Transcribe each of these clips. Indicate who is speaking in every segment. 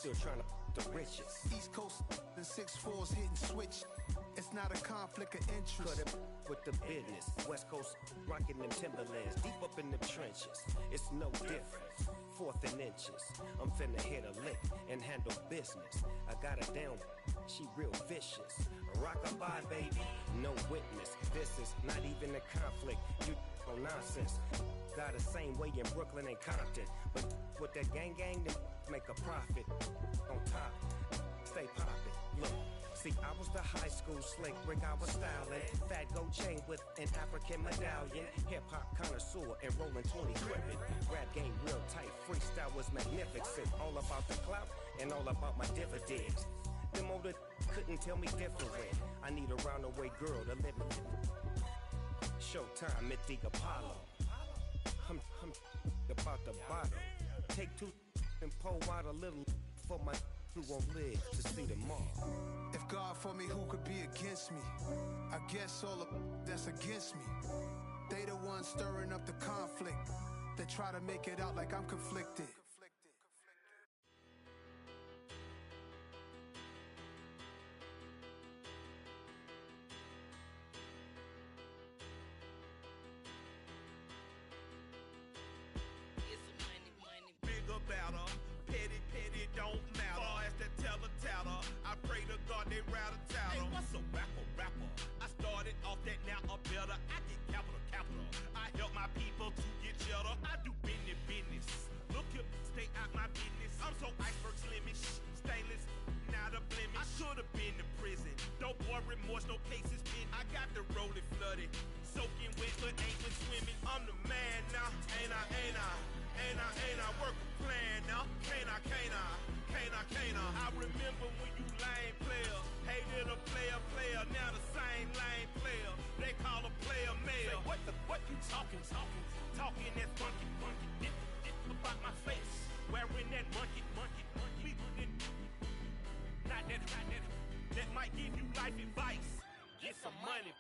Speaker 1: still trying to the riches.
Speaker 2: East Coast and 6'4s hitting switch. It's not a conflict of interest.
Speaker 1: Cut it with the business. West Coast rocking them Timberlands, deep up in the trenches. It's no difference. 4th and inches. I'm finna hit a lick and handle business. I got her down, she real vicious. Rock-a-bye, baby, no witness. This is not even a conflict. You on nonsense. Got the same way in Brooklyn and Compton, but with that gang, they make a profit. On top, stay poppin'. Look. See, I was the high school slick brick, I was styling. Fat gold chain with an African medallion. Hip-hop connoisseur and rolling 20 gripping. Rap game real tight, freestyle was magnificent. All about the clout and all about my dividends. Them older couldn't tell me different. I need a round-the-way girl to live with. Showtime at the Apollo. I'm about the bottle. Take 2 and pour out a little for my who won't live to see tomorrow.
Speaker 2: If God for me, who could be against me? I guess all of that's against me. They the ones stirring up the conflict. They try to make it out like I'm conflicted.
Speaker 3: Big about her. Petty, don't matter. Far as that teller-tatter, I pray to God they rattle-tattle. Hey, what's a rapper? I started off that, now I'm better. I get capital. I help my people to get cheddar. I do business. Look here, stay out my business. I'm so iceberg slimish, stainless, not a blemish. I should've been to prison. Don't boy remorse, no cases pinned. I got the rolling flooded, soaking wet, but ain't been swimming. I'm the man now, ain't I work a plan now. Can't I? I remember when you lame player, hated a player, now the same lame player. They call a player mayor. What you talking? Talking that funky, dip about my face. Wearing that monkey. We not that might give you life advice. Get some money.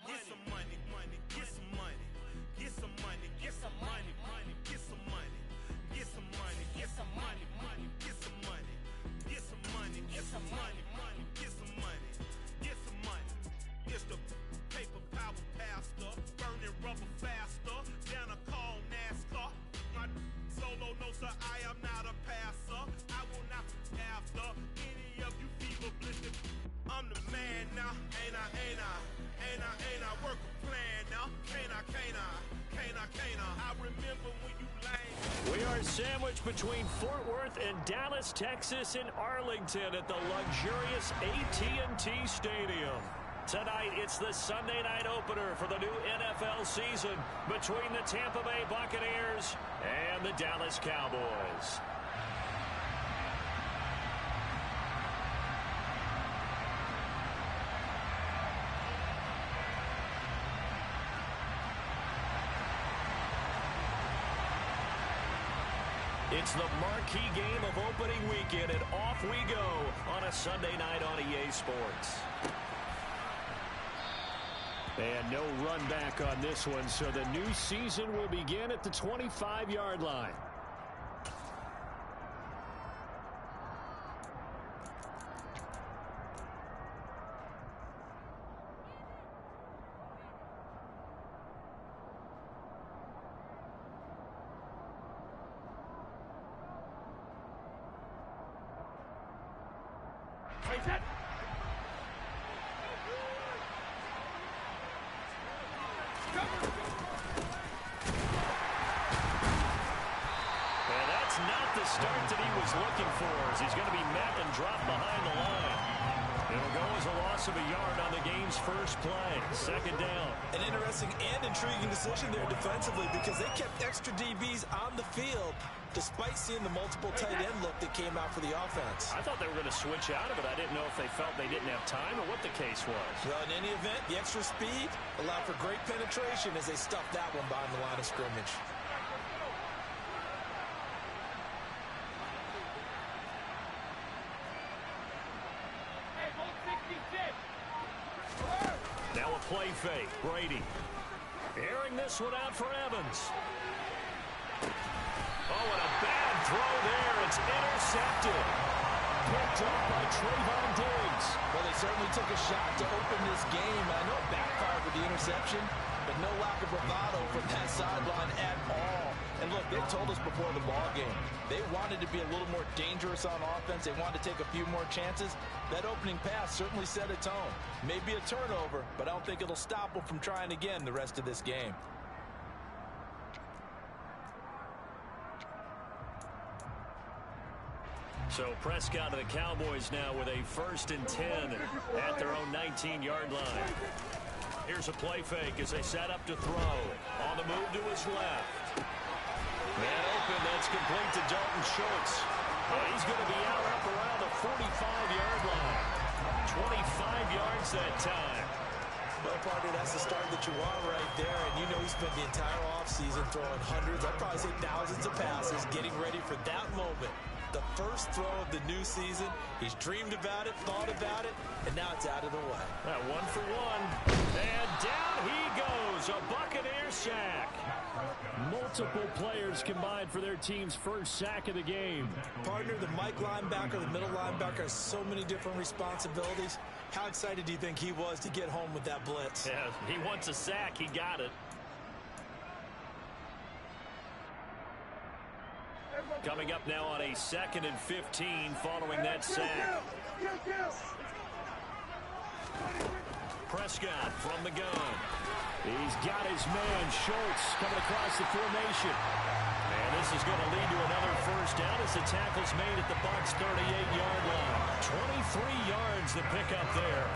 Speaker 3: It's the paper power pastor, burning rubber faster, down a call NASCAR. My solo, no sir, I am not a passer. I will not after any of you fever blistered. I'm the man now, ain't I work a plan now. Can't I? I remember when you lame.
Speaker 4: We are sandwiched between Fort Worth and Dallas, Texas, and Arlington at the luxurious AT&T Stadium. Tonight, it's the Sunday night opener for the new NFL season between the Tampa Bay Buccaneers and the Dallas Cowboys. It's the marquee game of opening weekend, and off we go on a Sunday night on EA Sports. And no run back on this one, so the new season will begin at the 25-yard line. Start that he was looking for as he's going to be met and dropped behind the line. It'll go as a loss of a yard on the game's first play. Second down.
Speaker 5: An interesting and intriguing decision there defensively because they kept extra DBs on the field despite seeing the multiple tight end look that came out for the offense.
Speaker 4: I thought they were going to switch out of it. I didn't know if they felt they didn't have time or what the case was.
Speaker 5: Well, in any event, the extra speed allowed for great penetration as they stuffed that one behind the line of scrimmage.
Speaker 4: Now a play fake. Brady airing this one out for Evans. Oh, and a bad throw there. It's intercepted. drop by Trayvon Diggs.
Speaker 5: Well, they certainly took a shot to open this game. I know it backfired with the interception, but no lack of bravado from that sideline at all. And look, they told us before the ball game, they wanted to be a little more dangerous on offense. They wanted to take a few more chances. That opening pass certainly set a tone. Maybe a turnover, but I don't think it'll stop them from trying again the rest of this game.
Speaker 4: So Prescott and the Cowboys now with a 1st and 10 at their own 19-yard line. Here's a play fake as they set up to throw. On the move to his left. Man open, that's complete to Dalton Schultz. He's going to be out up around the 45-yard line. 25 yards that time.
Speaker 5: Well, partner, that's the start that you want right there. And you know he spent the entire offseason throwing hundreds, I'd probably say thousands of passes, getting ready for that moment. The first throw of the new season. He's dreamed about it, thought about it, and now it's out of the way.
Speaker 4: That 1 for 1. And down he goes. A Buccaneer sack. Multiple players combined for their team's first sack of the game.
Speaker 5: Partner, the Mike linebacker, the middle linebacker has so many different responsibilities. How excited do you think he was to get home with that blitz?
Speaker 4: Yeah, he wants a sack. He got it. Coming up now on a 2nd and 15 following that sack. Prescott from the gun. He's got his man, Schultz, coming across the formation. And this is going to lead to another first down as the tackle's made at the Bucs' 38-yard line. 23 yards the pickup there.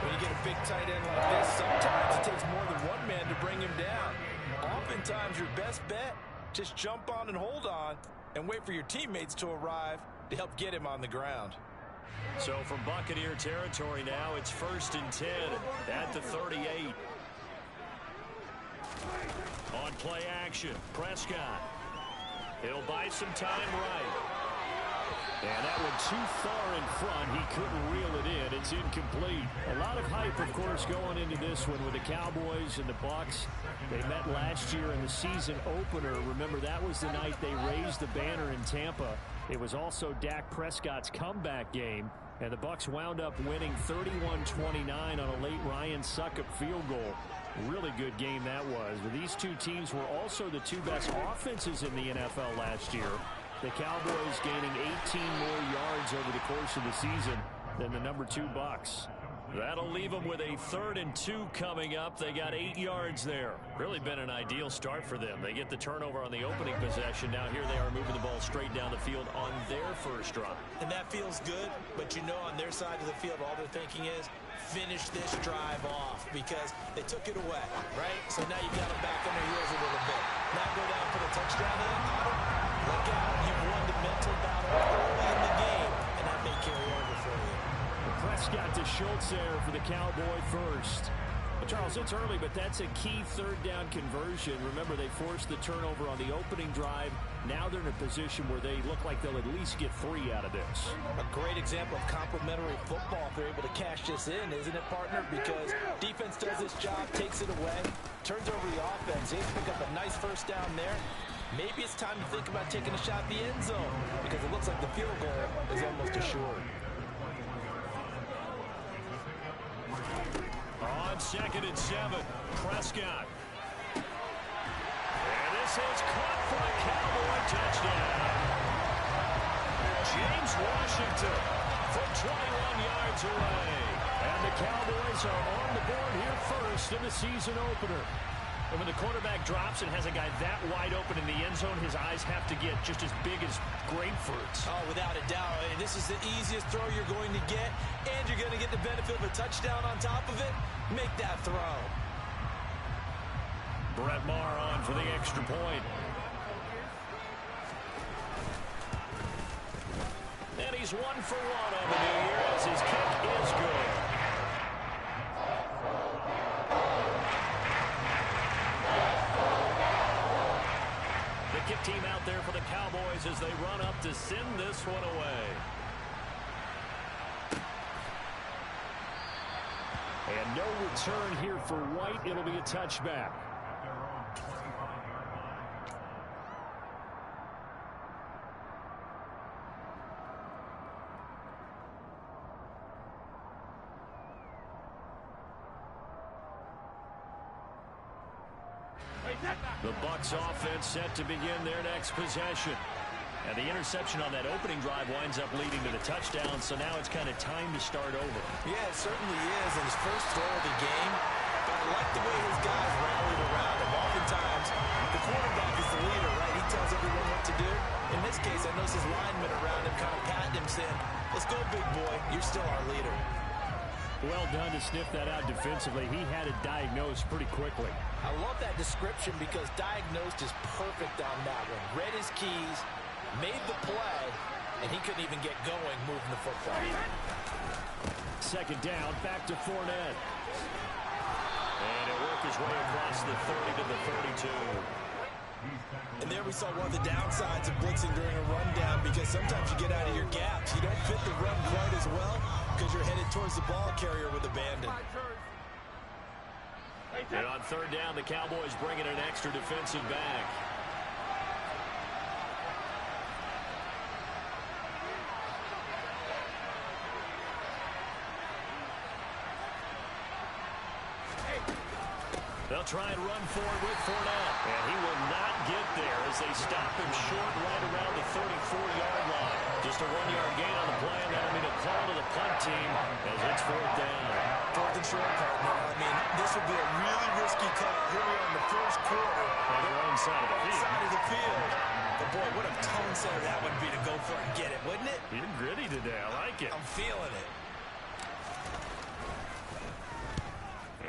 Speaker 5: When you get a big tight end like this, sometimes it takes more than one man to bring him down. Oftentimes your best bet, just jump on and hold on and wait for your teammates to arrive to help get him on the ground.
Speaker 4: So from Buccaneer territory now, it's 1st and 10 at the 38. On play action, Prescott. He'll buy some time right. And that one too far in front. He couldn't reel it in. It's incomplete. A lot of hype, of course, going into this one with the Cowboys and the Bucs. They met last year in the season opener. Remember, that was the night they raised the banner in Tampa. It was also Dak Prescott's comeback game. And the Bucs wound up winning 31-29 on a late Ryan Succop field goal. Really good game that was. But these two teams were also the two best offenses in the NFL last year. The Cowboys gaining 18 more yards over the course of the season than the number 2 Bucs. That'll leave them with a 3rd and 2 coming up. They got 8 yards there. Really been an ideal start for them. They get the turnover on the opening possession. Now here they are moving the ball straight down the field on their first drive.
Speaker 5: And that feels good, but you know on their side of the field all they're thinking is finish this drive off because they took it away, right? So now you've got them back on their heels a little bit. Now go down for the touchdown in. Look out, you've won the mental battle early in the game, and that may carry over for you.
Speaker 4: Prescott to Schultz there for the Cowboy first. Charles, it's early, but that's a key 3rd down conversion. Remember, they forced the turnover on the opening drive. Now they're in a position where they look like they'll at least get 3 out of this.
Speaker 5: A great example of complementary football if they're able to cash this in, isn't it, partner? Because defense does this job, takes it away, turns over the offense. They pick up a nice first down there. Maybe it's time to think about taking a shot at the end zone because it looks like the field goal is almost assured.
Speaker 4: On 2nd and 7, Prescott. And this is caught for a Cowboy touchdown. James Washington from 21 yards away. And the Cowboys are on the board here first in the season opener. And when the quarterback drops and has a guy that wide open in the end zone, his eyes have to get just as big as grapefruits.
Speaker 5: Oh, without a doubt. This is the easiest throw you're going to get, and you're going to get the benefit of a touchdown on top of it. Make that throw.
Speaker 4: Brett Maher on for the extra point. And he's 1 for 1 on the new year as his kick is good. The kick team out there for the Cowboys as they run up to send this one away. And no return here for White. It'll be a touchback. The Bucs offense set to begin their next possession. And the interception on that opening drive winds up leading to the touchdown, so now it's kind of time to start over.
Speaker 5: Yeah, it certainly is, and his first throw of the game. But I like the way his guys rallied around him. Oftentimes, the quarterback is the leader, right? He tells everyone what to do. In this case, I noticed his linemen around him kind of patting him, saying, "Let's go, big boy. You're still our leader."
Speaker 4: Well done to sniff that out defensively. He had it diagnosed pretty quickly.
Speaker 5: I love that description because diagnosed is perfect on that one. Read his keys, made the play, and he couldn't even get going moving the football.
Speaker 4: Second down, back to Fournette. And it worked his way across the 30 to the 32.
Speaker 5: And there we saw one of the downsides of blitzing during a rundown, because sometimes you get out of your gaps. You don't fit the run quite as well because you're headed towards the ball carrier with abandon.
Speaker 4: And on third down, the Cowboys bring in an extra defensive back. They'll try and run forward with Fournette. And he will not get there as they stop him short right around the 34-yard line. Just a 1-yard gain on the play, and that'll mean a call to the punt team as it's fourth down.
Speaker 5: Fourth and short, partner. I mean, this would be a really risky call. Here we are in the first quarter.
Speaker 4: On their own side of the field.
Speaker 5: Side of the field. But boy, what a tone setter that would be to go for it and get it, wouldn't it?
Speaker 4: You're gritty today. I like it.
Speaker 5: I'm feeling it.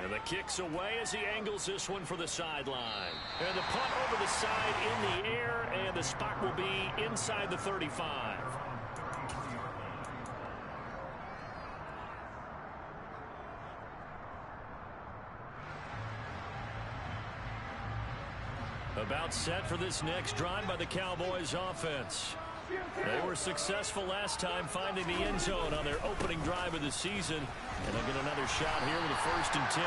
Speaker 4: And the kick's away as he angles this one for the sideline. And the punt over the side in the air, and the spot will be inside the 35. About set for this next drive by the Cowboys offense. They were successful last time finding the end zone on their opening drive of the season. And they'll get another shot here with a 1st and 10.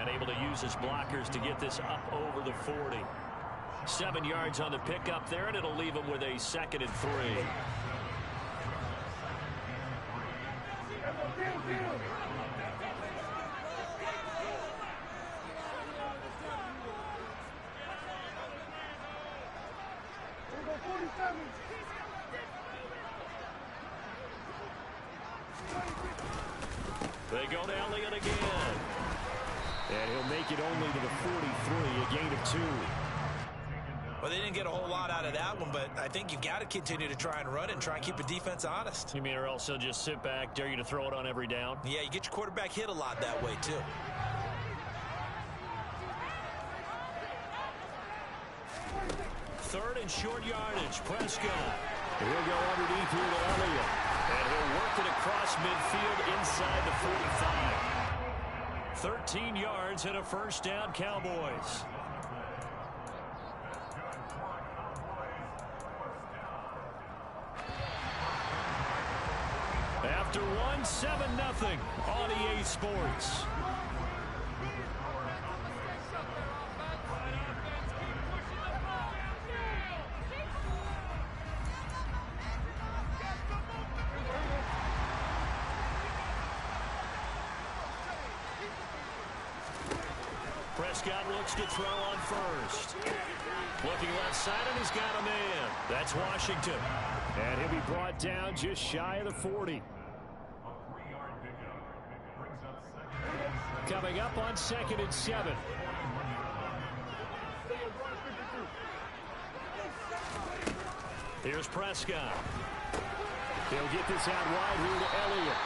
Speaker 4: And able to use his blockers to get this up over the 40. 7 yards on the pickup there, and it'll leave him with a 2nd and 3. They go to Elliott again. And he'll make it only to the 43, a gain of 2.
Speaker 5: Well, they didn't get a whole lot out of that one, but I think you've got to continue to try and run it and try and keep the defense honest.
Speaker 4: You mean or else they'll just sit back, dare you to throw it on every down?
Speaker 5: Yeah, you get your quarterback hit a lot that way, too.
Speaker 4: Third and short yardage. Prescott. He'll go underneath here to Elliott. And he'll work it across midfield inside the 45. 13 yards and a 1st down, Cowboys. After one, 7-0 on EA Sports. Prescott looks to throw on first. Looking left side, and he's got a man. That's Washington. And he'll be brought down just shy of the 40. Coming up on 2nd and 7. Here's Prescott. He'll get this out wide here to Elliott.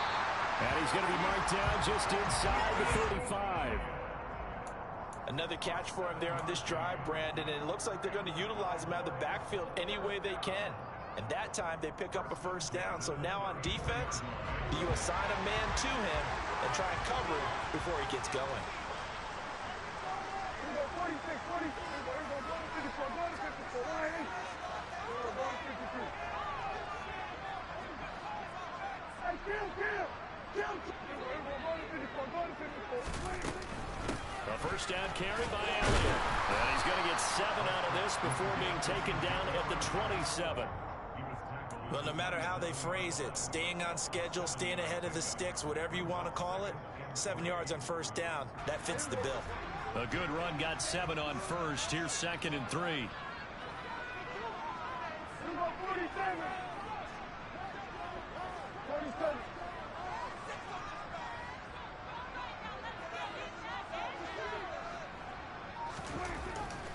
Speaker 4: And he's going to be marked down just inside the 35.
Speaker 5: Another catch for him there on this drive, Brandon, and it looks like they're going to utilize him out of the backfield any way they can. And that time they pick up a 1st down. So now on defense, you assign a man to him and try and cover him before he gets going.
Speaker 4: A 1st down carry by Elliott. And he's going to get 7 out of this before being taken down at the 27.
Speaker 5: Well, no matter how they phrase it, staying on schedule, staying ahead of the sticks, whatever you want to call it, 7 yards on 1st down, that fits the bill.
Speaker 4: A good run got 7 on first. Here's 2nd and 3.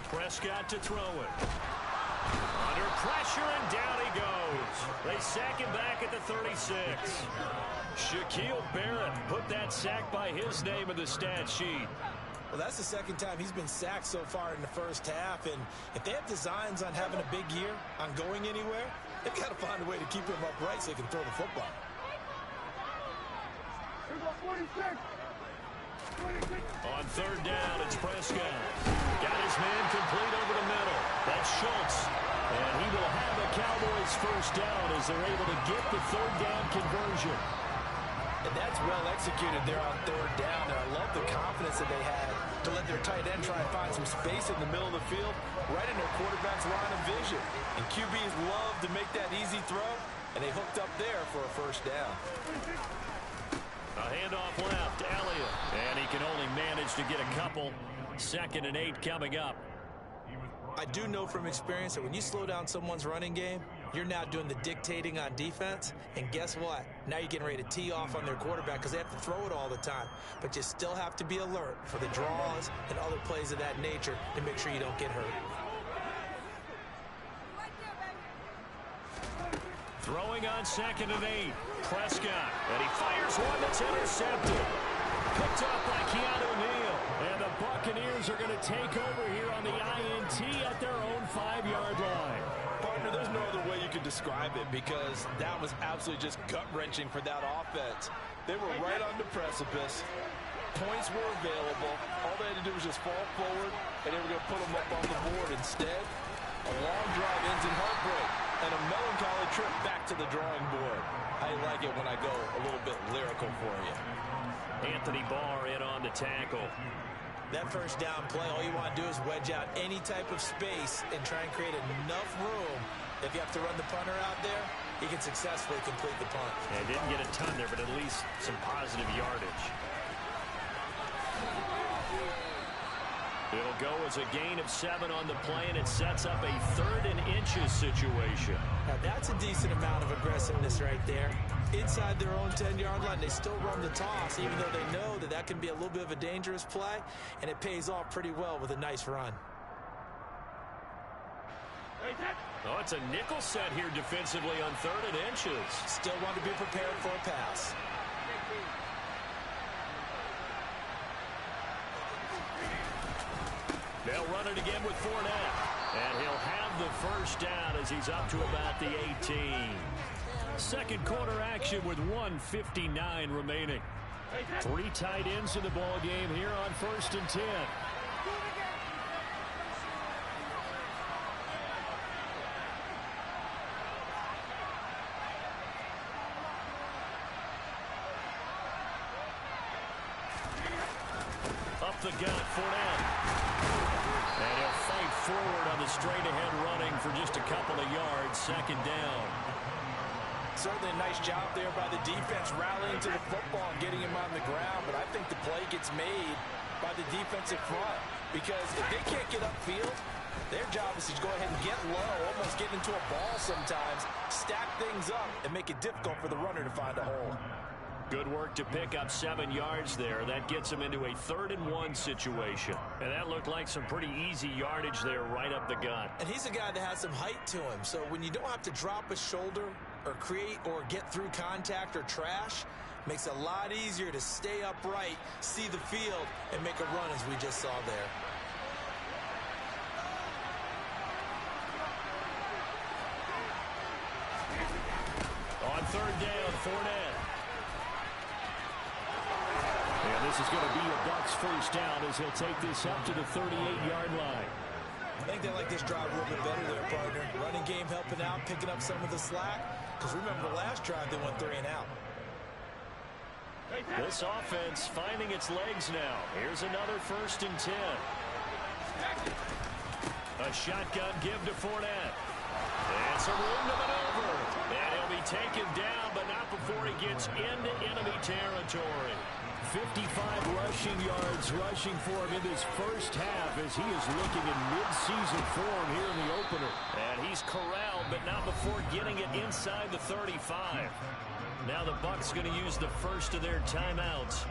Speaker 4: Prescott to throw it. Under pressure, and down he goes. They sack him back at the 36. Shaquille Barrett put that sack by his name in the stat sheet.
Speaker 5: Well, that's the second time he's been sacked so far in the first half, and if they have designs on having a big year, on going anywhere, they've got to find a way to keep him upright so they can throw the football.
Speaker 4: On 3rd down, it's Prescott. Got his man complete over the middle. That's Schultz. And he will have the Cowboys first down as they're able to get the 3rd down conversion.
Speaker 5: And that's well executed there on 3rd down. And I love the confidence that they had to let their tight end try and find some space in the middle of the field, right in their quarterback's line of vision. And QBs love to make that easy throw, and they hooked up there for a first down.
Speaker 4: A handoff left, Elliott. And he can only manage to get a couple. 2nd and 8 coming up.
Speaker 5: I do know from experience that when you slow down someone's running game, you're now doing the dictating on defense. And guess what? Now you're getting ready to tee off on their quarterback because they have to throw it all the time. But you still have to be alert for the draws and other plays of that nature to make sure you don't get hurt.
Speaker 4: Throwing on 2nd and 8. Prescott. And he fires one that's intercepted. Picked up by Keanu Neal. And the Buccaneers are going to take over here on the INT at their own 5-yard line.
Speaker 5: Partner, there's no other way you could describe it because that was absolutely just gut-wrenching for that offense. They were right on the precipice. Points were available. All they had to do was just fall forward, and they were going to put them up on the board. Instead, a long drive ends in heartbreak and a melancholy trip back to the drawing board. I like it when I go a little bit lyrical for you.
Speaker 4: Anthony Barr in on the tackle.
Speaker 5: That first down play, all you want to do is wedge out any type of space and try and create enough room. If you have to run the punter out there, he can successfully complete the punt.
Speaker 4: And didn't get a ton there, but at least some positive yardage. It'll go as a gain of 7 on the play, and it sets up a 3rd and inches situation.
Speaker 5: Now that's a decent amount of aggressiveness right there. Inside their own 10-yard line, they still run the toss, even though they know that that can be a little bit of a dangerous play, and it pays off pretty well with a nice run.
Speaker 4: Oh, it's a nickel set here defensively on 3rd and inches.
Speaker 5: Still want to be prepared for a pass.
Speaker 4: They'll run it again with Fournette. And he'll have the first down as he's up to about the 18. Second quarter action with 1:59 remaining. 3 tight ends in the ball game here on 1st and 10. Up the gut, Fournette. And he'll fight forward on the straight-ahead running for just a couple of yards. 2nd down.
Speaker 5: Certainly a nice job there by the defense rallying to the football and getting him on the ground, but I think the play gets made by the defensive front because if they can't get upfield, their job is to go ahead and get low, almost get into a ball sometimes, stack things up, and make it difficult for the runner to find a hole.
Speaker 4: Good work to pick up 7 yards there. That gets him into a 3rd and 1 situation. And that looked like some pretty easy yardage there right up the gut.
Speaker 5: And he's a guy that has some height to him, so when you don't have to drop a shoulder or create or get through contact or trash, makes it a lot easier to stay upright, see the field, and make a run as we just saw there.
Speaker 4: On 3rd down, Fournette. And this is going to be a Bucs first down as he'll take this up to the 38-yard line.
Speaker 5: I think they like this drive a little bit better there, partner. Running game helping out, picking up some of the slack. Because remember the last drive, they went 3 and out.
Speaker 4: This offense finding its legs now. Here's another 1st and 10. A shotgun give to Fournette. And some room to maneuver. And he'll be taken down, but not before he gets into enemy territory. 55 rushing yards rushing for him in this first half as he is looking in mid-season form here in the opener. And he's corralled, but not before getting it inside the 35. Now the Bucs going to use the first of their timeouts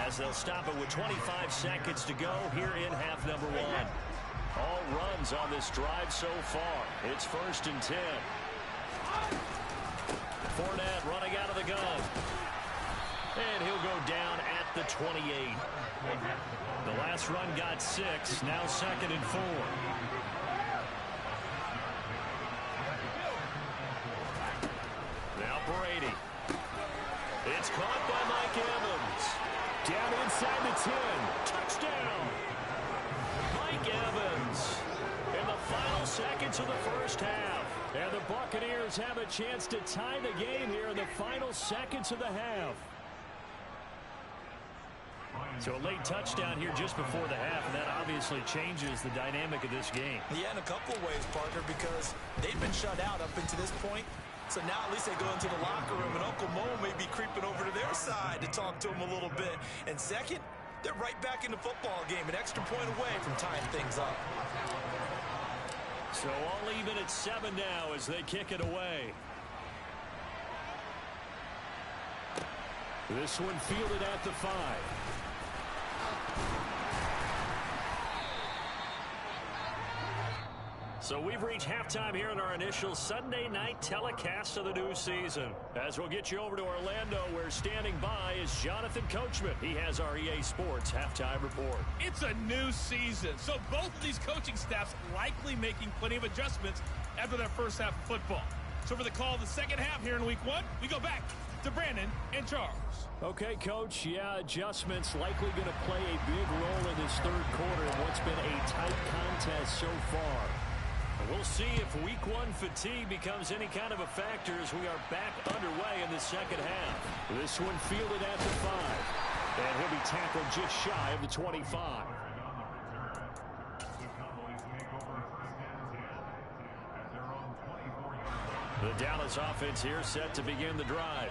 Speaker 4: as they'll stop it with 25 seconds to go here in half number 1. All runs on this drive so far. It's 1st and 10. Fournette running out of the gun. And he'll go down at the 28. The last run got 6. Now 2nd and 4. Now Brady. It's caught by Mike Evans. Down inside the 10. Touchdown. Mike Evans in the final seconds of the first half. And the Buccaneers have a chance to tie the game here in the final seconds of the half. So a late touchdown here just before the half, and that obviously changes the dynamic of this game.
Speaker 5: Yeah, in a couple of ways, partner, because they've been shut out up until this point. So now at least they go into the locker room, and Uncle Mo may be creeping over to their side to talk to him a little bit. And second, they're right back in the football game, an extra point away from tying things up.
Speaker 4: So all even at 7 now as they kick it away. This one fielded at the 5. So we've reached halftime here in our initial Sunday night telecast of the new season. As we'll get you over to Orlando, where standing by is Jonathan Coachman. He has our EA Sports halftime report.
Speaker 6: It's a new season, so both of these coaching staffs likely making plenty of adjustments after that first half of football. So for the call of the second half here in week 1, we go back to Brandon and Charles.
Speaker 4: Okay, Coach. Yeah, adjustments likely going to play a big role in this third quarter in what's been a tight contest so far. We'll see if week 1 fatigue becomes any kind of a factor as we are back underway in the second half. This one fielded at the 5. And he'll be tackled just shy of the 25. The Dallas offense here set to begin the drive.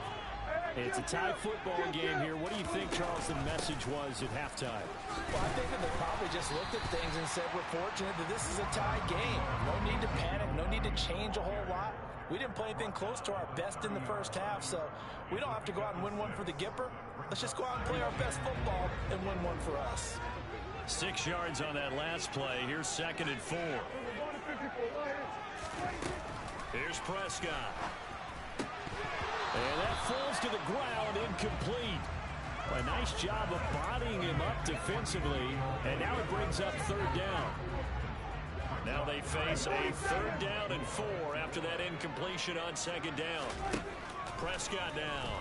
Speaker 4: It's a tie football game here. What do you think, Charles, the message was at halftime?
Speaker 5: Well, I think that they probably just looked at things and said, we're fortunate that this is a tie game. No need to panic. No need to change a whole lot. We didn't play anything close to our best in the first half, so we don't have to go out and win one for the Gipper. Let's just go out and play our best football and win one for us.
Speaker 4: 6 yards on that last play. Here's 2nd and 4. Here's Prescott. And that falls to the ground, incomplete. A nice job of bodying him up defensively, and now it brings up 3rd down. Now they face a 3rd down and 4 after that incompletion on 2nd down. Prescott down.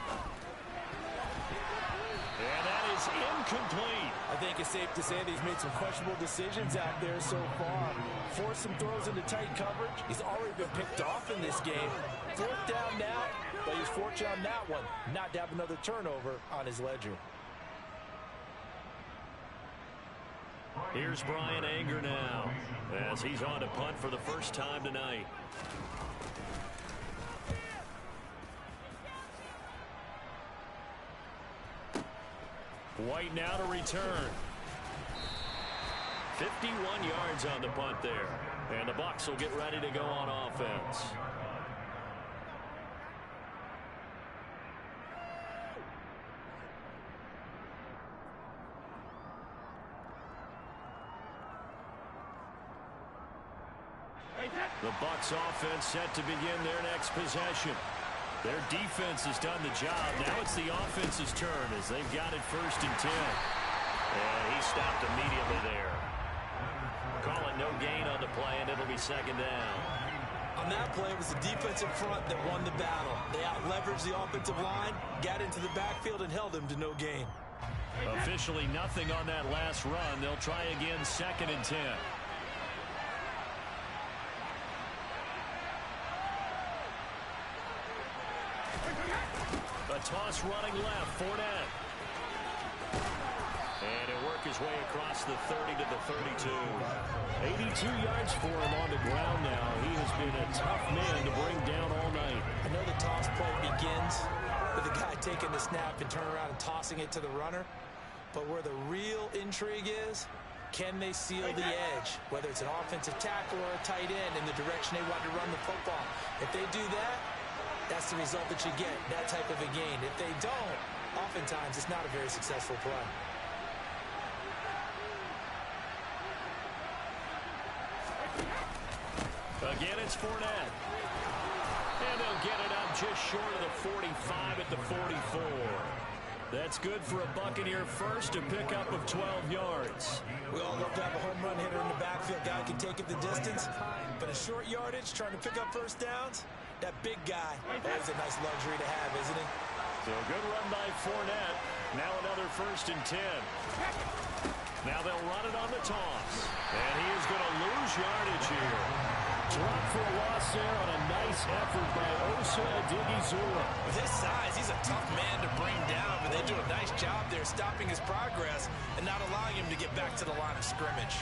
Speaker 4: And that is incomplete.
Speaker 5: I think it's safe to say that he's made some questionable decisions out there so far. Forced some throws into tight coverage. He's already been picked off in this game. 4th down now, but he's fortunate on that one not to have another turnover on his ledger.
Speaker 4: Here's Brian Anger now as he's on to punt for the first time tonight. White now to return. 51 yards on the punt there. And the Bucs will get ready to go on offense. The Bucs offense set to begin their next possession. Their defense has done the job. Now it's the offense's turn as they've got it 1st and 10. And he stopped immediately there. Call it no gain on the play, and it'll be 2nd down.
Speaker 5: On that play, it was the defensive front that won the battle. They out-leveraged the offensive line, got into the backfield, and held them to no gain.
Speaker 4: Officially nothing on that last run. They'll try again 2nd and 10. A toss running left, Fournette. And he'll work his way across the 30 to the 32. 82 yards for him on the ground now. He has been a tough man to bring down all night.
Speaker 5: I know the toss play begins with the guy taking taking the snap and turning around and tossing it to the runner. But where the real intrigue is, can they seal the edge, whether it's an offensive tackle or a tight end in the direction they want to run the football? If they do that, that's the result that you get, that type of a gain. If they don't, oftentimes it's not a very successful play.
Speaker 4: Again, it's Fournette. And they'll get it up just short of the 45 at the 44. That's good for a Buccaneer first, a pickup of 12 yards.
Speaker 5: We all love to have a home run hitter in the backfield. Guy can take it the distance. But a short yardage, trying to pick up first downs, that big guy, always a nice luxury to have, isn't he?
Speaker 4: So good run by Fournette. Now another 1st and 10. Now they'll run it on the toss. And he is going to lose yardage here. Drop for a loss there on a nice effort by Osa Odighizuwa.
Speaker 5: With his size, he's a tough man to bring down, but they do a nice job there stopping his progress and not allowing him to get back to the line of scrimmage.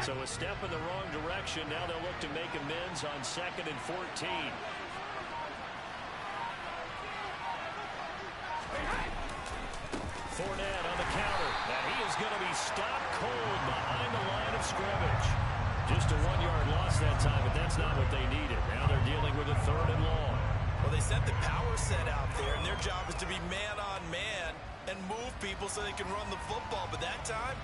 Speaker 4: So a step in the wrong direction. Now they'll look to make amends on 2nd and 14. Fournette on the counter. Now he is going to be stopped cold behind the line of scrimmage. Just a 1-yard loss that time, but that's not what they needed. Now they're dealing with a 3rd and long.
Speaker 5: Well, they sent the power set out there, and their job is to be man-on-man and move people so they can run the football. But that time,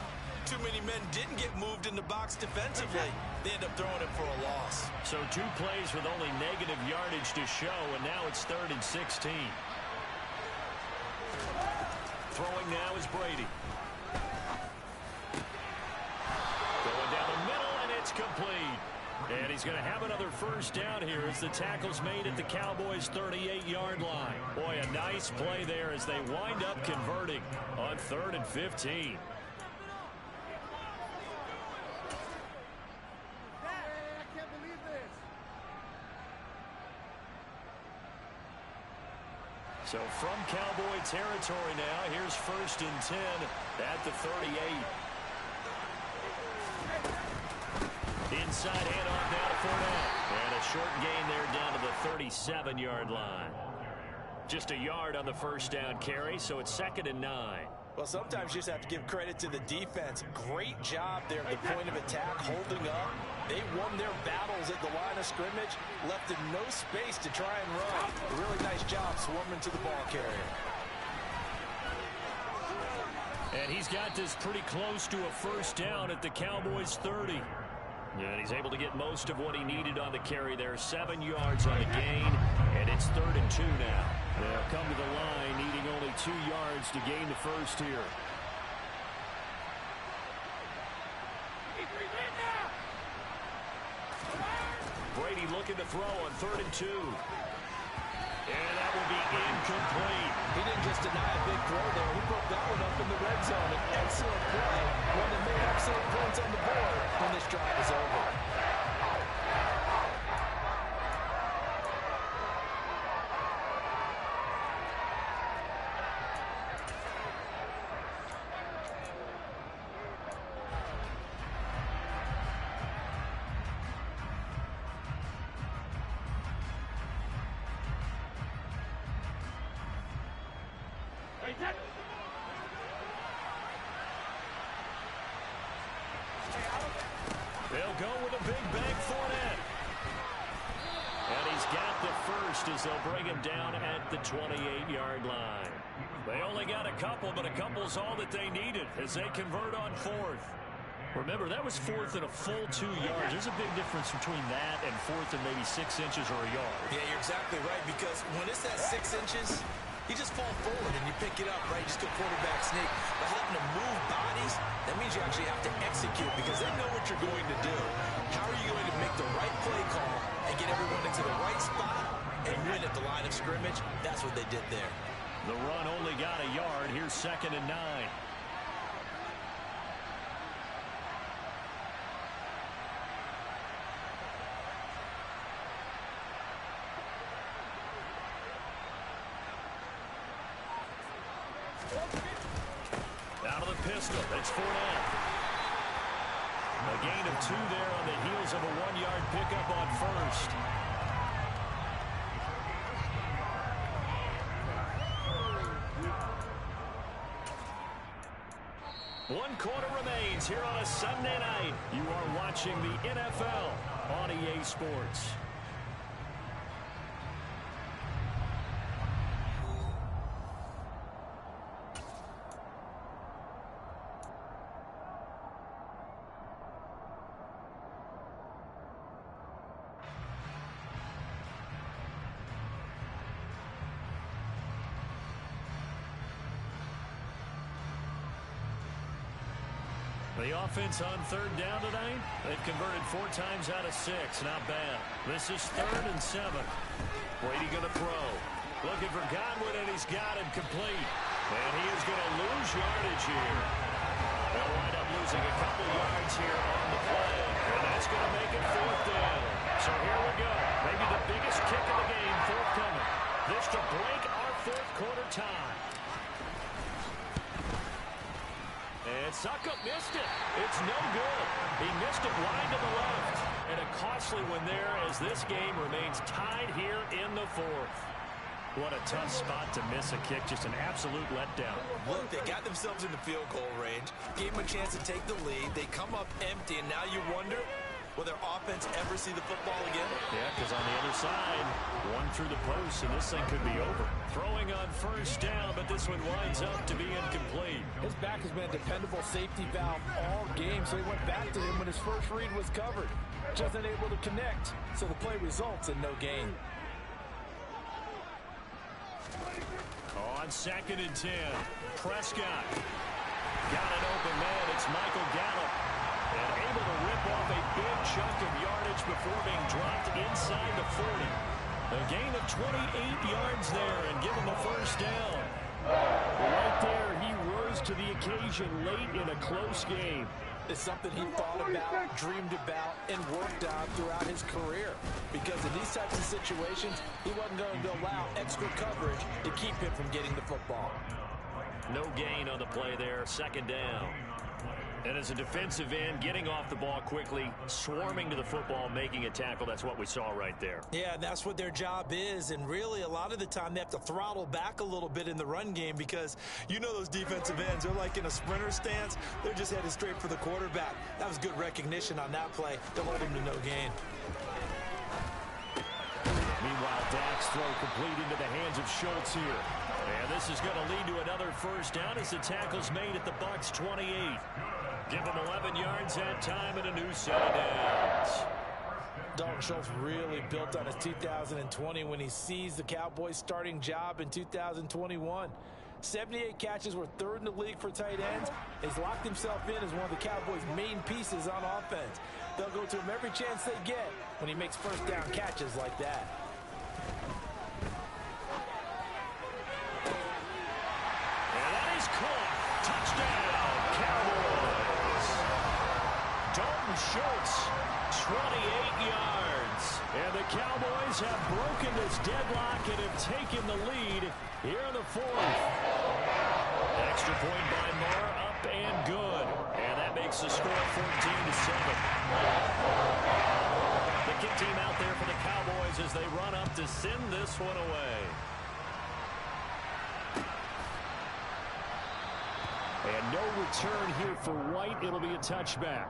Speaker 5: too many men didn't get moved in the box defensively. They end up throwing it for a loss.
Speaker 4: So 2 plays with only negative yardage to show, and now it's 3rd and 16. Throwing now is Brady. Going down the middle, and it's complete. And he's going to have another 1st down here as the tackle's made at the Cowboys' 38-yard line. Boy, a nice play there as they wind up converting on 3rd and 15. So from Cowboy territory now, here's 1st and 10 at the 38. Inside handoff down to Fournette. And a short gain there down to the 37-yard line. Just a yard on the 1st down carry, so it's 2nd and 9.
Speaker 5: Well, sometimes you just have to give credit to the defense. Great job there at the point of attack, holding up. They won their battles at the line of scrimmage, left them no space to try and run. A really nice job swarming to the ball carrier.
Speaker 4: And he's got this pretty close to a 1st down at the Cowboys' 30. And he's able to get most of what he needed on the carry there. 7 yards on the gain, and it's 3rd and 2 now. They'll come to the line, needing only 2 yards to gain the 1st here. Brady looking to throw on 3rd and 2. And that will be incomplete.
Speaker 5: He didn't just deny a big throw there. He broke that one up in the red zone. An excellent play. One that made excellent points on the board when this drive is over.
Speaker 4: They'll go with a big bang Fournette. And he's got the 1st as they'll bring him down at the 28-yard line. They only got a couple, but a couple's all that they needed as they convert on 4th. Remember, that was 4th and a full 2 yards. There's a big difference between that and 4th and maybe 6 inches or a yard.
Speaker 5: Yeah, you're exactly right, because when it's that 6 inches, you just fall forward and you pick it up, right? You just go quarterback sneak. But having to move bodies, that means you actually have to execute because they know what you're going to do. How are you going to make the right play call and get everyone into the right spot and win at the line of scrimmage? That's what they did there.
Speaker 4: The run only got a yard. Here's 2nd and 9. Out of the pistol, it's Fournette. A gain of 2 there on the heels of a 1-yard pickup on first. One quarter remains here on a Sunday night. You are watching the NFL on EA Sports. The offense on 3rd down tonight, they've converted 4 times out of 6. Not bad. This is 3rd and 7. Brady going to throw. Looking for Godwin, and he's got him complete. And he is going to lose yardage here. They'll wind up losing a couple yards here on the play. And that's going to make it 4th down. So here we go. Maybe the biggest kick of the game forthcoming. This to break our 4th quarter tie. And Succop missed it. It's no good. He missed it wide to the left. And a costly one there as this game remains tied here in the 4th. What a tough spot to miss a kick. Just an absolute letdown.
Speaker 5: Look, they got themselves in the field goal range. Gave them a chance to take the lead. They come up empty, and now you wonder, will their offense ever see the football again?
Speaker 4: Yeah, because on the other side, one through the post, and this thing could be over. Throwing on 1st down, but this one winds up to be incomplete.
Speaker 7: His back has been a dependable safety valve all game, so he went back to him when his first read was covered. Just unable to connect, so the play results in no gain.
Speaker 4: On 2nd and 10, Prescott. Got an open man, it's Michael Gallup. And able to rip off a big chunk of yardage before being dropped inside the 40. A gain of 28 yards there and give him a 1st down. Right there, he rose to the occasion late in a close game.
Speaker 7: It's something he thought about, dreamed about, and worked on throughout his career. Because in these types of situations, he wasn't going to allow extra coverage to keep him from getting the football.
Speaker 4: No gain on the play there, 2nd down. And as a defensive end, getting off the ball quickly, swarming to the football, making a tackle, that's what we saw right there.
Speaker 5: Yeah, that's what their job is, and really a lot of the time they have to throttle back a little bit in the run game because you know those defensive ends, they're like in a sprinter stance, they're just headed straight for the quarterback. That was good recognition on that play to hold him to no gain.
Speaker 4: Meanwhile, Dak's throw complete into the hands of Schultz here. And this is going to lead to another 1st down as the tackle's made at the Bucs 28. Give him 11 yards that time and a new set of downs.
Speaker 7: Dalton Schultz really built on his 2020 when he seized the Cowboys' starting job in 2021. 78 catches were 3rd in the league for tight ends. He's locked himself in as one of the Cowboys' main pieces on offense. They'll go to him every chance they get when he makes 1st down catches like that.
Speaker 4: And that is caught. Touchdown, Cowboys. Dalton Schultz, 28 yards. And the Cowboys have broken this deadlock and have taken the lead here in the 4th. Extra point by Moore, up and good. And that makes the score 14-7. The kick team out there for the Cowboys as they run up to send this one away. And no return here for White. It'll be a touchback.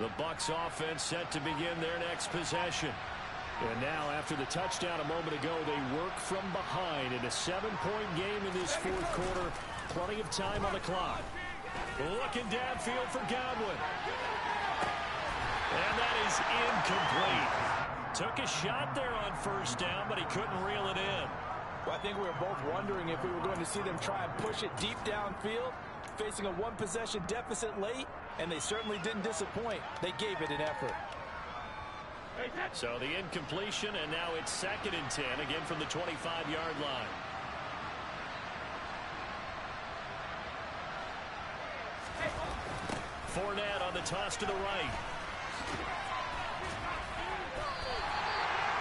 Speaker 4: The Bucs offense set to begin their next possession. And now, after the touchdown a moment ago, they work from behind in a 7-point game in this 4th quarter. Plenty of time on the clock. Looking downfield for Godwin. And that is incomplete. Took a shot there on first down, but he couldn't reel it in.
Speaker 7: Well, I think we were both wondering if we were going to see them try and push it deep downfield, facing a one-possession deficit late, and they certainly didn't disappoint. They gave it an effort.
Speaker 4: So the incompletion, and now it's 2nd and 10, again from the 25-yard line. Fournette on the toss to the right.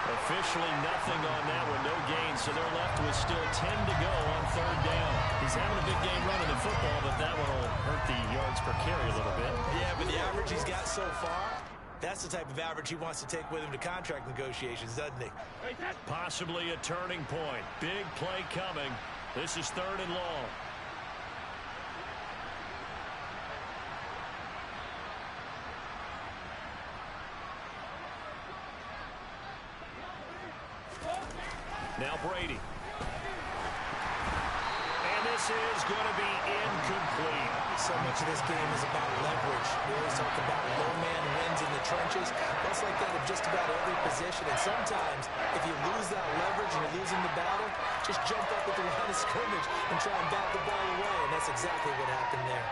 Speaker 4: Officially nothing on that one, no gain, so they're left with still 10 to go on 3rd down. He's having a big game running the football, but that one will hurt the yards per carry a little bit.
Speaker 7: Yeah, but the average he's got so far, that's the type of average he wants to take with him to contract negotiations, doesn't he?
Speaker 4: Possibly a turning point. Big play coming. This is 3rd and long. Now Brady. And this is going to be incomplete.
Speaker 7: So much of this game is about leverage. We always talk about low man wins in the trenches. That's like that of just about every position. And sometimes, if you lose that leverage and you're losing the battle, just jump up at the line of scrimmage and try and bat the ball away. And that's exactly what happened there.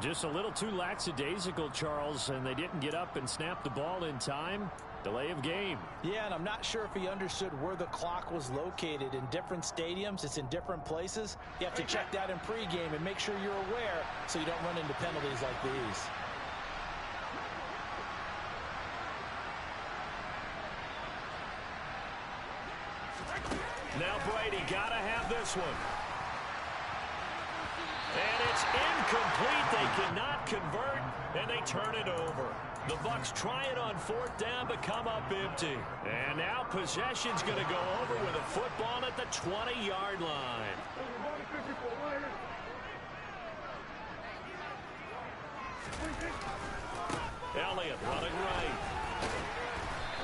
Speaker 4: Just a little too lackadaisical, Charles, and they didn't get up and snap the ball in time. Delay of game.
Speaker 7: Yeah, and I'm not sure if he understood where the clock was located. In different stadiums, it's in different places. You have to check that in pregame and make sure you're aware so you don't run into penalties like these.
Speaker 4: Now Brady, gotta have this one. And it's incomplete. They cannot convert, and they turn it over. The Bucs try it on 4th down, but come up empty. And now possession's going to go over with a football at the 20-yard line. Elliott running right.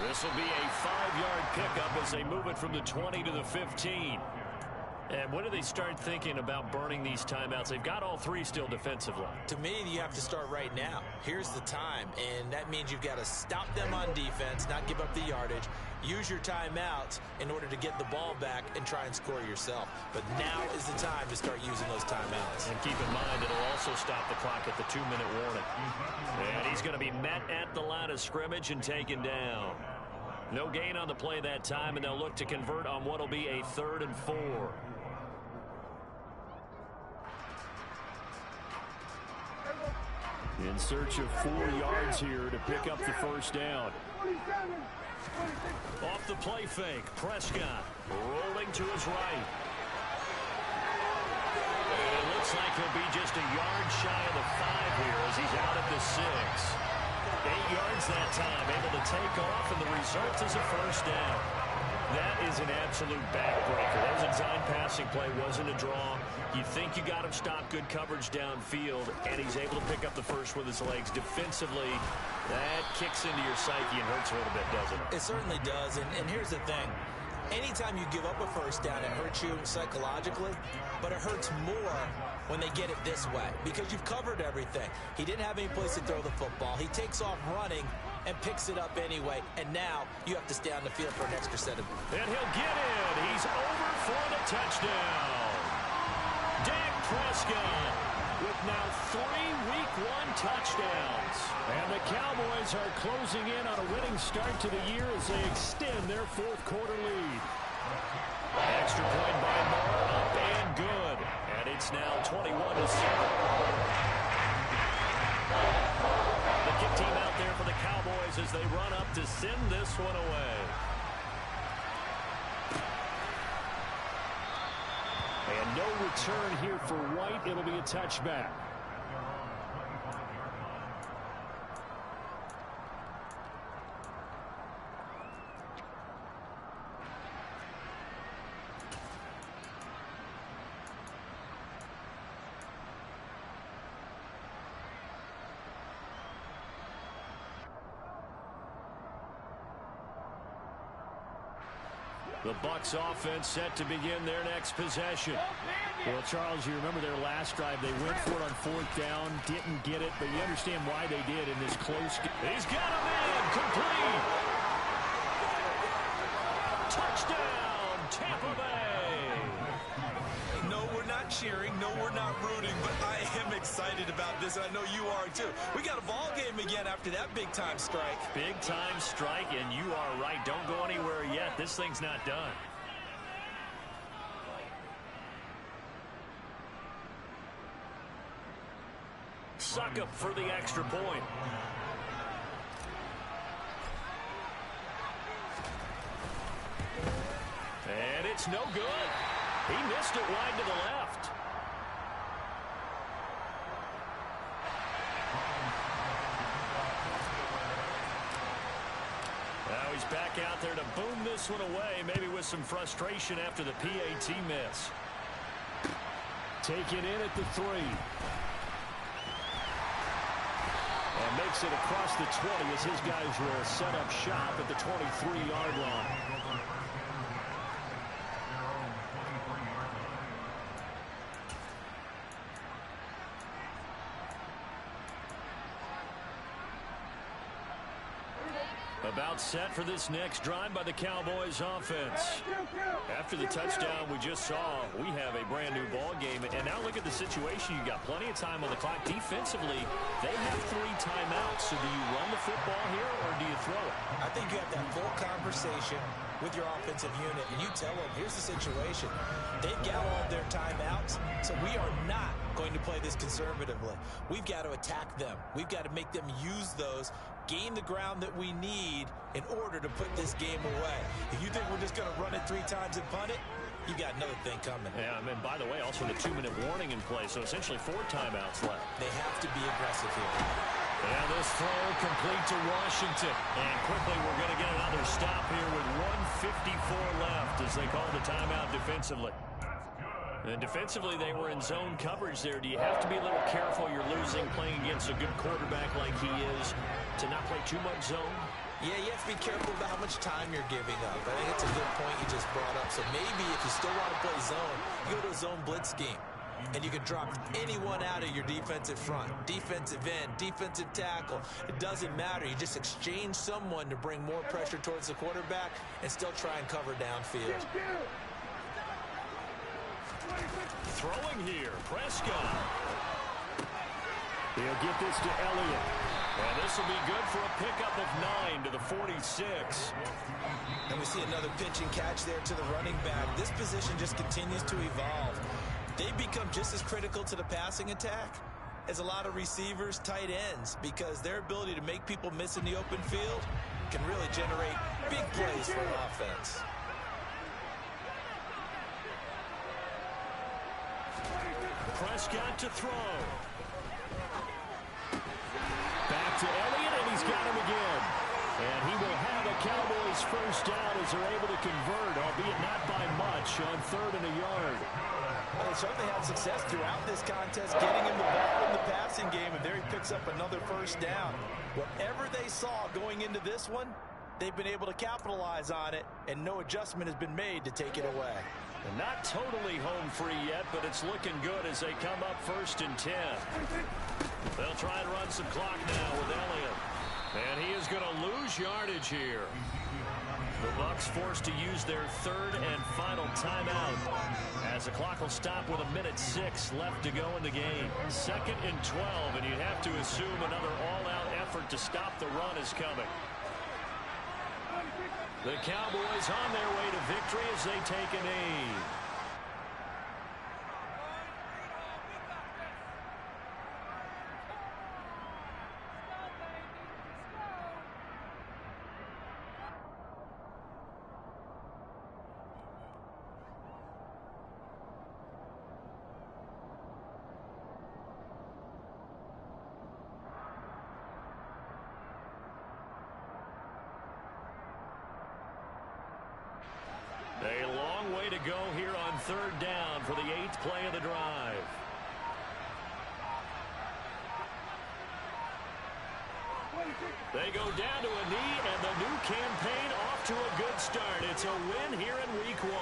Speaker 4: This will be a 5-yard pickup as they move it from the 20 to the 15. And when do they start thinking about burning these timeouts? They've got all 3 still defensively.
Speaker 7: To me, you have to start right now. Here's the time, and that means you've got to stop them on defense, not give up the yardage, use your timeouts in order to get the ball back and try and score yourself. But now is the time to start using those timeouts.
Speaker 4: And keep in mind, it'll also stop the clock at the 2-minute warning. And he's going to be met at the line of scrimmage and taken down. No gain on the play that time, and they'll look to convert on what will be a 3rd and 4. In search of 4 yards here to pick up the first down. Off the play fake, Prescott rolling to his right. And it looks like he'll be just a yard shy of the 5 here as he's out at the 6. 8 yards that time, able to take off, and the result is a first down. That is an absolute backbreaker. That was a design passing play, wasn't a draw. You think you got him stopped, good coverage downfield, and he's able to pick up the first with his legs. Defensively, that kicks into your psyche and hurts a little bit, doesn't it?
Speaker 7: It certainly does, and here's the thing. Anytime you give up a first down, it hurts you psychologically, but it hurts more when they get it this way because you've covered everything. He didn't have any place to throw the football. He takes off running and picks it up anyway, and now you have to stay on the field for an extra set of...
Speaker 4: And he'll get in. He's over for the touchdown. Dak Prescott with now 3 Week 1 touchdowns. And the Cowboys are closing in on a winning start to the year as they extend their 4th quarter lead. Extra point by Moore, up and good. And it's now 21-7. The kick team out there for the Cowboys as they run up to send this one away. And no return here for White. It'll be a touchback. The Bucs offense set to begin their next possession.
Speaker 8: Well, Charles, you remember their last drive. They went for it on 4th down, didn't get it, but you understand why they did in this close game.
Speaker 4: He's got him in. Complete. Touchdown, Tampa Bay.
Speaker 5: No, we're not cheering. No, we're not rooting, but I am excited about this. I know you are, too. We got a ball game again after that big-time strike.
Speaker 4: Big-time strike, and you are right. Don't go anywhere yet. This thing's not done. Succop for the extra point. And it's no good. He missed it wide to the left. Now he's back out there to boom this one away, maybe with some frustration after the PAT miss.
Speaker 8: Taken in at the 3. And makes it across the 20 as his guys will set up shop at the 23-yard line.
Speaker 4: About set for this next drive by the Cowboys offense. After the touchdown we just saw, we have a brand new ball game. And now look at the situation. You got plenty of time on the clock. Defensively, they have 3 timeouts. So do you run the football here or do you throw it?
Speaker 5: I think you have that full conversation with your offensive unit, and you tell them, here's the situation. They've got all of their timeouts, so we are not going to play this conservatively. We've got to attack them. We've got to make them use those, gain the ground that we need in order to put this game away. If you think we're just going to run it 3 times and punt it, you got another thing coming.
Speaker 4: Yeah, and by the way, also the 2-minute warning in play, so essentially 4 timeouts left.
Speaker 5: They have to be aggressive here.
Speaker 4: And this throw complete to Washington. And quickly we're going to get another stop here with 1:54 left as they call the timeout defensively. And defensively, they were in zone coverage there. Do you have to be a little careful? You're losing playing against a good quarterback like he is to not play too much zone?
Speaker 5: Yeah, you have to be careful about how much time you're giving up. I think it's a good point you just brought up. So maybe if you still want to play zone, you go to a zone blitz scheme. And you can drop anyone out of your defensive front. Defensive end, defensive tackle. It doesn't matter. You just exchange someone to bring more pressure towards the quarterback and still try and cover downfield.
Speaker 4: Throwing here, Prescott.
Speaker 8: He'll get this to Elliott.
Speaker 4: And this will be good for a pickup of 9 to the 46.
Speaker 5: And we see another pitch and catch there to the running back. This position just continues to evolve. They become just as critical to the passing attack as a lot of receivers, tight ends, because their ability to make people miss in the open field can really generate big plays for an offense.
Speaker 4: Prescott to throw. Back to Elliott, and he's got him again. And he will have a Cowboys first down as they're able to convert, albeit not by much, on 3rd and a yard.
Speaker 5: Well, they certainly had success throughout this contest, getting him the ball in the passing game, and there he picks up another first down. Whatever they saw going into this one, they've been able to capitalize on it, and no adjustment has been made to take it away.
Speaker 4: And not totally home free yet, but it's looking good as they come up 1st and 10. They'll try and run some clock now with Elliott. And he is going to lose yardage here. The Bucs forced to use their 3rd and final timeout as the clock will stop with 1:06 left to go in the game. 2nd and 12, and you'd have to assume another all-out effort to stop the run is coming. The Cowboys on their way to victory as they take a knee. A long way to go here on 3rd down for the 8th play of the drive. They go down to a knee, and the new campaign off off to a good start. It's a win here in week 1.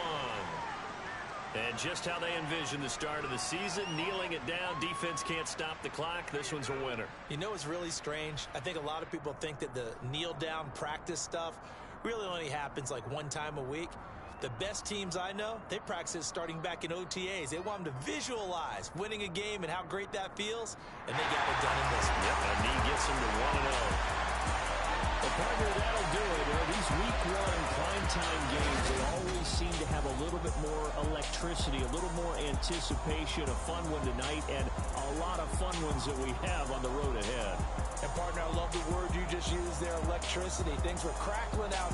Speaker 4: And just how they envision the start of the season, kneeling it down. Defense can't stop the clock. This one's a winner.
Speaker 7: You know what's really strange? I think a lot of people think that the kneel-down practice stuff really only happens like one time a week. The best teams I know, they practice starting back in OTAs. They want them to visualize winning a game and how great that feels, and they got it done in this one.
Speaker 4: Yep, and he gets them to 1-0.
Speaker 8: Well, partner, that'll do it. These week 1 primetime games, they always seem to have a little bit more electricity, a little more anticipation, a fun one tonight, and a lot of fun ones that we have on the road ahead.
Speaker 7: And, partner, I love the word you just used there, electricity. Things were crackling out